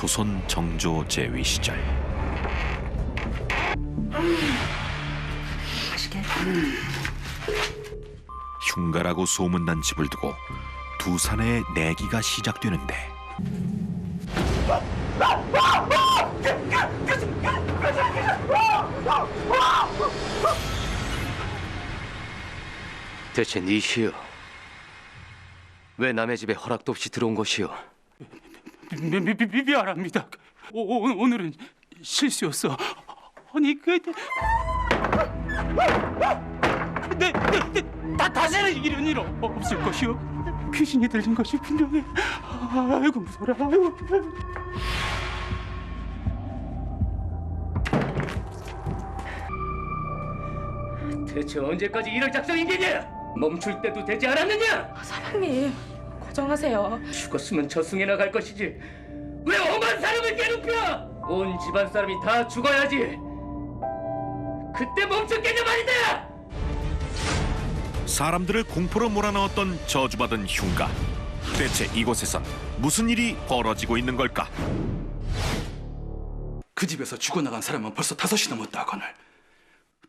조선 정조 제위 시절 흉가라고 소문난 집을 두고 두 사내의 내기가 시작되는데 대체 니시여, 왜 남의 집에 허락도 없이 들어온 것이오? 미안합니다. 오늘은 실수였어. 아니 다시는 이런 일 없을 것이오. 귀신이 들린 것이 분명해. 아이고 무서워라. 아이고. 대체 언제까지 이럴 작정이겠냐? 멈출 때도 되지 않았느냐? 사장님, 고정하세요. 죽었으면 저승에 나갈 것이지 왜 오만 사람을 괴롭혀? 온 집안 사람이 다 죽어야지. 그때 멈췄겠냐 말이다. 사람들을 공포로 몰아넣었던 저주받은 흉가. 대체 이곳에선 무슨 일이 벌어지고 있는 걸까? 그 집에서 죽어나간 사람은 벌써 5이 넘었다 하거늘.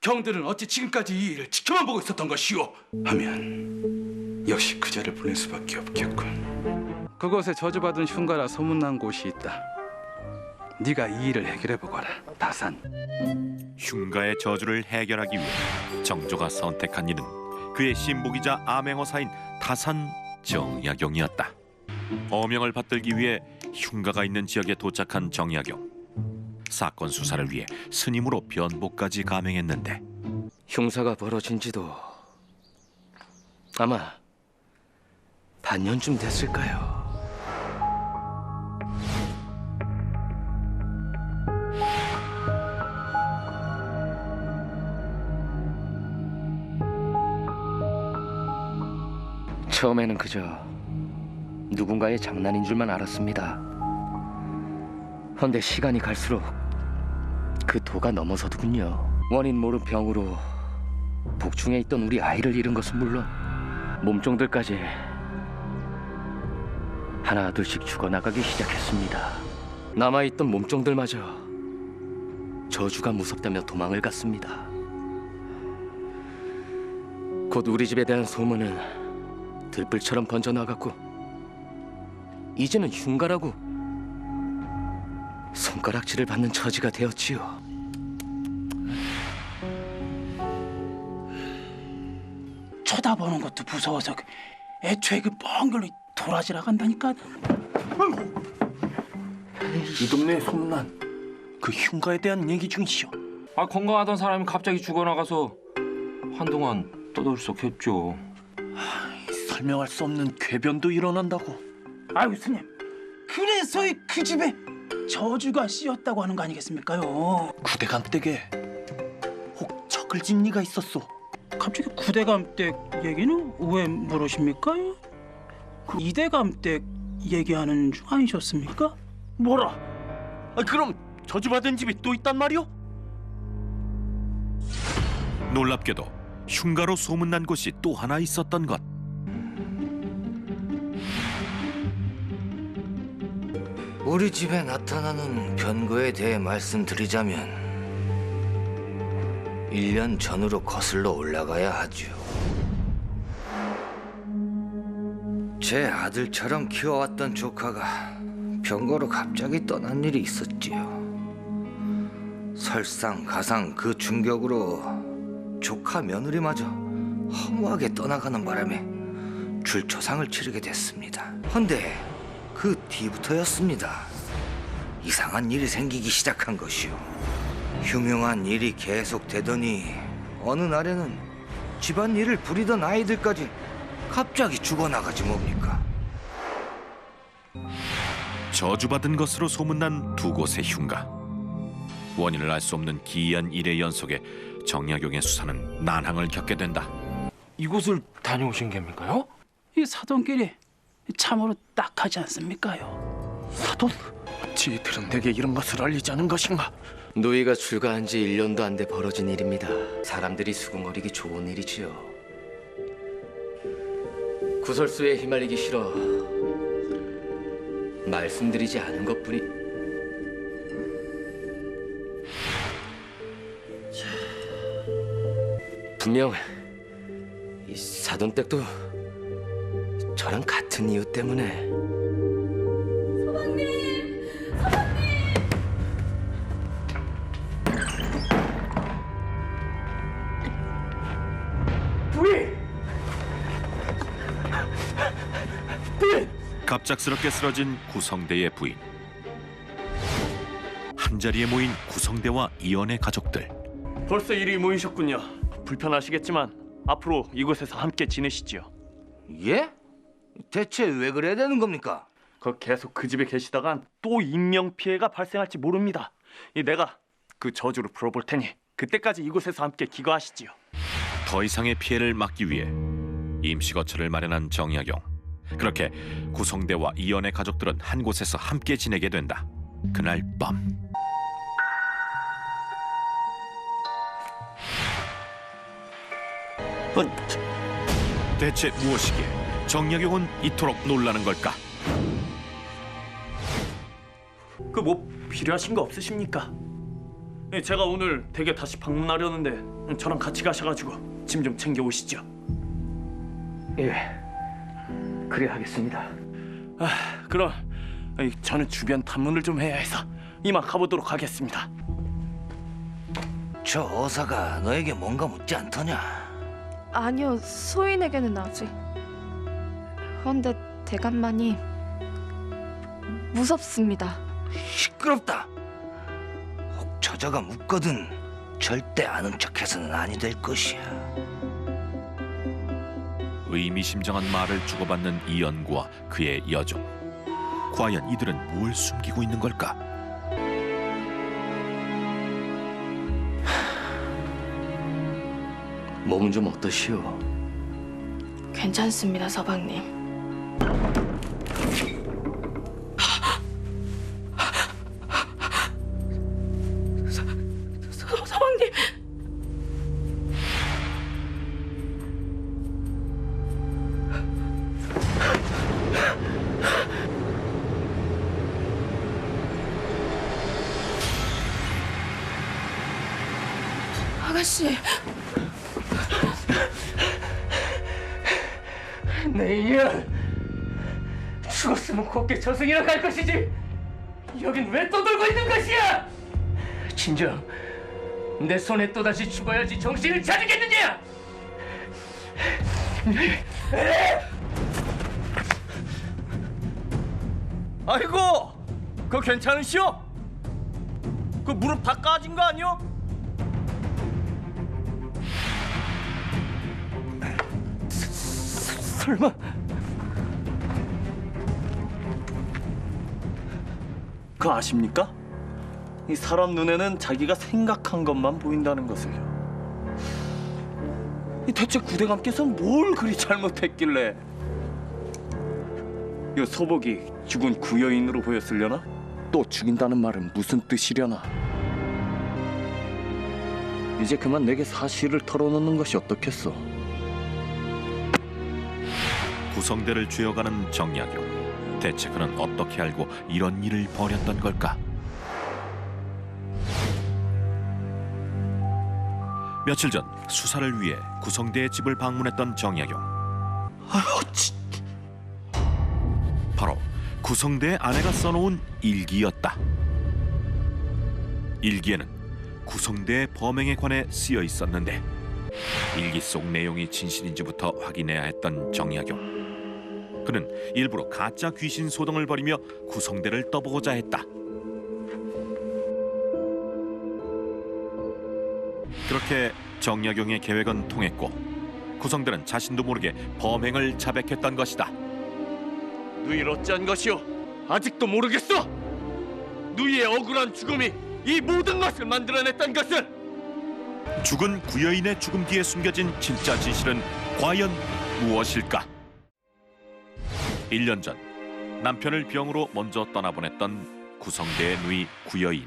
경들은 어찌 지금까지 이 일을 지켜만 보고 있었던 것이오? 하면 역시 그자를 보낼 수밖에 없겠군. 그곳에 저주받은 흉가라 소문난 곳이 있다. 네가 이 일을 해결해보거라. 다산. 흉가의 저주를 해결하기 위해 정조가 선택한 이는 그의 신복이자 암행어사인 다산 정약용이었다. 어명을 받들기 위해 흉가가 있는 지역에 도착한 정약용. 사건 수사를 위해 스님으로 변복까지 감행했는데 흉사가 벌어진 지도 아마 반년쯤 됐을까요? 처음에는 그저 누군가의 장난인 줄만 알았습니다. 헌데 시간이 갈수록 그 도가 넘어서더군요. 원인 모를 병으로 복중에 있던 우리 아이를 잃은 것은 물론 몸종들까지 하나 둘씩 죽어나가기 시작했습니다. 남아있던 몸종들마저 저주가 무섭다며 도망을 갔습니다. 곧 우리 집에 대한 소문은 들불처럼 번져나갔고 이제는 흉가라고 손가락질을 받는 처지가 되었지요. 쳐다보는 것도 무서워서 애초에 뻥 결로 돌아지라 간다니까. 이 동네에 소문난 그 흉가에 대한 얘기 중이시오. 건강하던 사람이 갑자기 죽어나가서 한동안 떠들썩했죠. 설명할 수 없는 궤변도 일어난다고. 아유 스님, 그래서 그 집에 저주가 씌었다고 하는 거 아니겠습니까요? 구대감 댁에 혹 적을 진 리가 있었소. 갑자기 구대감댁 얘기는 왜 물으십니까? 그 이대감댁 얘기하는 중 아니셨습니까? 뭐라? 그럼 저주받은 집이 또 있단 말이오? 놀랍게도 흉가로 소문난 곳이 또 하나 있었던 것. 우리 집에 나타나는 변고에 대해 말씀드리자면 1년 전으로 거슬러 올라가야 하죠. 제 아들처럼 키워왔던 조카가 병거로 갑자기 떠난 일이 있었지요. 설상가상 그 충격으로 조카 며느리마저 허무하게 떠나가는 바람에 줄초상을 치르게 됐습니다. 헌데 그 뒤부터였습니다. 이상한 일이 생기기 시작한 것이요. 흉흉한 일이 계속되더니 어느 날에는 집안 일을 부리던 아이들까지 갑자기 죽어나가지 뭡니까? 저주받은 것으로 소문난 두 곳의 흉가. 원인을 알 수 없는 기이한 일의 연속에 정약용의 수사는 난항을 겪게 된다. 이곳을 다녀오신 겁니까요? 이 사돈끼리 참으로 딱하지 않습니까요? 사돈? 어찌 들은 내게 이런 것을 알리지 않은 것인가? 노이가 출가한 지 1년도 안 돼 벌어진 일입니다. 사람들이 수긍거리기 좋은 일이지요. 구설수에 휘말리기 싫어 말씀드리지 않은 것뿐이. 분명 이 사돈댁도 저랑 같은 이유 때문에. 갑작스럽게 쓰러진 구성대의 부인. 한자리에 모인 구성대와 이연의 가족들. 벌써 이리 모이셨군요. 불편하시겠지만 앞으로 이곳에서 함께 지내시지요. 예? 대체 왜 그래야 되는 겁니까? 계속 그 집에 계시다간 또 인명 피해가 발생할지 모릅니다. 내가 그 저주를 풀어볼 테니 그때까지 이곳에서 함께 기거하시지요. 더 이상의 피해를 막기 위해 임시거처를 마련한 정약용. 그렇게 구성대와 이연의 가족들은 한 곳에서 함께 지내게 된다. 그날 밤. 대체 무엇이기에 정약용은 이토록 놀라는 걸까? 뭐 필요하신 거 없으십니까? 제가 오늘 댁에 다시 방문하려는데 저랑 같이 가셔가지고 짐 좀 챙겨 오시죠. 예, 그래 하겠습니다. 그럼 저는 주변 탐문을 좀 해야 해서 이만 가보도록 하겠습니다. 저 어사가 너에게 뭔가 묻지 않더냐? 아니요, 소인에게는 아직. 그런데 대감만이 무섭습니다. 시끄럽다. 혹 저자가 묻거든 절대 아는 척해서는 아니 될 것이야. 의미심장한 말을 주고받는 이연과 그의 여종. 과연 이들은 뭘 숨기고 있는 걸까? 몸은 좀 어떠시오? 괜찮습니다, 서방님. 서방님. 아가씨. 내 인연 죽었으면 곱게 저승이나 갈 것이지. 여긴 왜 떠돌고 있는 것이야? 진정 내 손에 또다시 죽어야지 정신을 차리겠느냐? 아이고, 그거 괜찮으시오? 그 무릎 다 까진 거 아니오? 설마 그거 아십니까? 이 사람 눈에는 자기가 생각한 것만 보인다는 것을요. 대체 구대감께서는 뭘 그리 잘못했길래 이 소복이 죽은 구여인으로 보였으려나? 또 죽인다는 말은 무슨 뜻이려나? 이제 그만 내게 사실을 털어놓는 것이 어떻겠어? 구성대를 쥐어가는 정약용. 대체 그는 어떻게 알고 이런 일을 벌였던 걸까? 며칠 전 수사를 위해 구성대의 집을 방문했던 정약용. 바로 구성대의 아내가 써놓은 일기였다. 일기에는 구성대의 범행에 관해 쓰여 있었는데 일기 속 내용이 진실인지부터 확인해야 했던 정약용. 그는 일부러 가짜 귀신 소동을 벌이며 구성대를 떠보고자 했다. 그렇게 정약용의 계획은 통했고 구성대는 자신도 모르게 범행을 자백했던 것이다. 누이를 어찌한 것이오? 아직도 모르겠어? 누이의 억울한 죽음이 이 모든 것을 만들어냈던 것은 죽은 구여인의 죽음 뒤에 숨겨진 진짜 진실은 과연 무엇일까? 1년 전 남편을 병으로 먼저 떠나보냈던 구성대의 누이 구여인.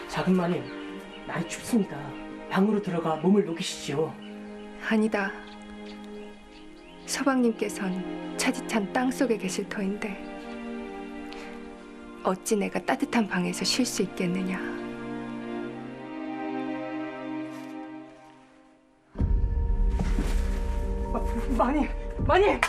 작은 마님, 날이 춥습니다. 방으로 들어가 몸을 녹이시지요. 아니다. 서방님께선 차디찬 땅속에 계실 터인데 어찌 내가 따뜻한 방에서 쉴 수 있겠느냐. 마님!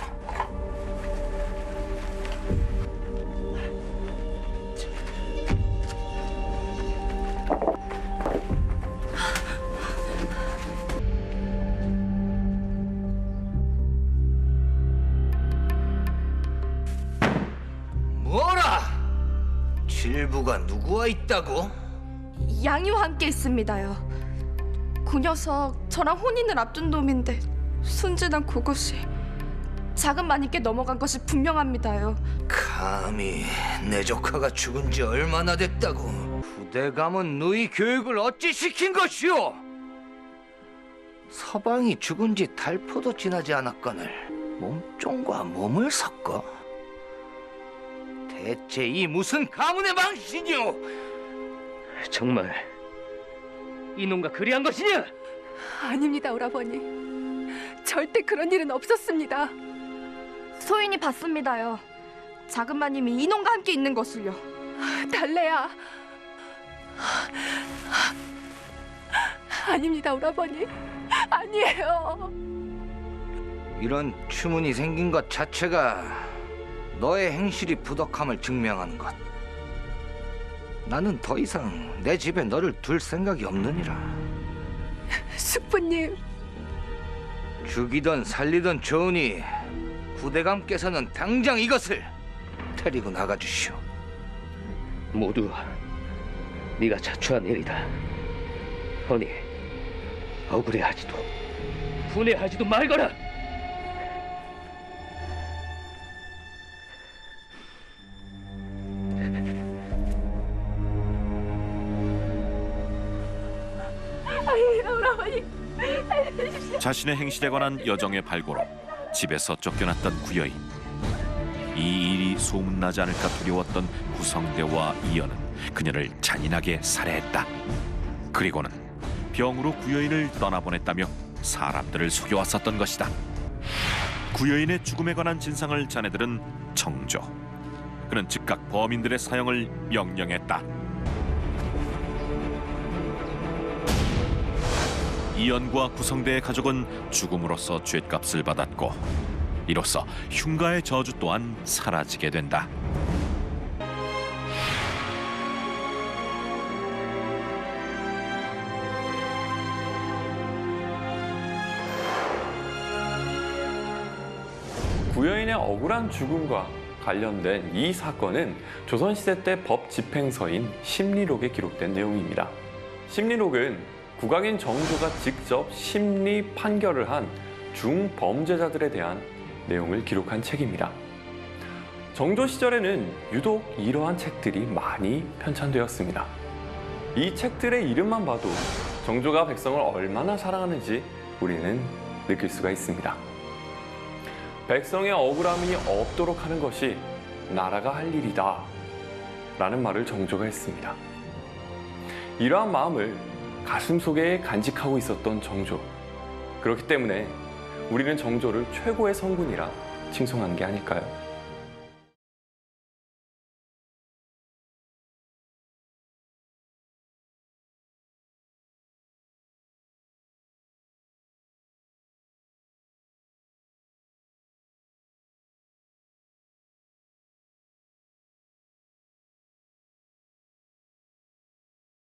뭐라? 질부가 누구와 있다고? 양이와 함께 있습니다요. 그 녀석 저랑 혼인을 앞둔 놈인데 순진한 그것이 작은 마님께 넘어간 것이 분명합니다요. 감히 내 조카가 죽은 지 얼마나 됐다고? 후대감은 너희 교육을 어찌 시킨 것이오? 서방이 죽은 지 달포도 지나지 않았거늘 몸종과 몸을 섞어? 대체 이 무슨 가문의 망신이오? 정말 이놈과 그리한 것이냐? 아닙니다, 오라버니. 절대 그런 일은 없었습니다. 소인이 봤습니다요. 작은 마님이 이놈과 함께 있는 것을요. 달래야. 아닙니다, 오라버니. 아니에요. 이런 추문이 생긴 것 자체가 너의 행실이 부덕함을 증명하는 것. 나는 더 이상 내 집에 너를 둘 생각이 없느니라. 숙부님. 죽이든 살리든 좋으니 후대감께서는 당장 이것을 데리고 나가주시오. 모두 네가 자초한 일이다. 허니 억울해하지도 분해하지도 말거라. 자신의 행실에 관한 여정의 발고로 집에서 쫓겨났던 구여인. 이 일이 소문나지 않을까 두려웠던 구성대와 이연은 그녀를 잔인하게 살해했다. 그리고는 병으로 구여인을 떠나보냈다며 사람들을 속여왔었던 것이다. 구여인의 죽음에 관한 진상을 자네들은 정조. 그는 즉각 범인들의 사형을 명령했다. 이연과 구성대의 가족은 죽음으로써 죗값을 받았고 이로써 흉가의 저주 또한 사라지게 된다. 구여인의 억울한 죽음과 관련된 이 사건은 조선시대 때 법 집행서인 심리록에 기록된 내용입니다. 심리록은 국왕인 정조가 직접 심리 판결을 한 중범죄자들에 대한 내용을 기록한 책입니다. 정조 시절에는 유독 이러한 책들이 많이 편찬되었습니다. 이 책들의 이름만 봐도 정조가 백성을 얼마나 사랑하는지 우리는 느낄 수가 있습니다. 백성의 억울함이 없도록 하는 것이 나라가 할 일이다 라는 말을 정조가 했습니다. 이러한 마음을 가슴속에 간직하고 있었던 정조. 그렇기 때문에 우리는 정조를 최고의 성군이라 칭송한 게 아닐까요?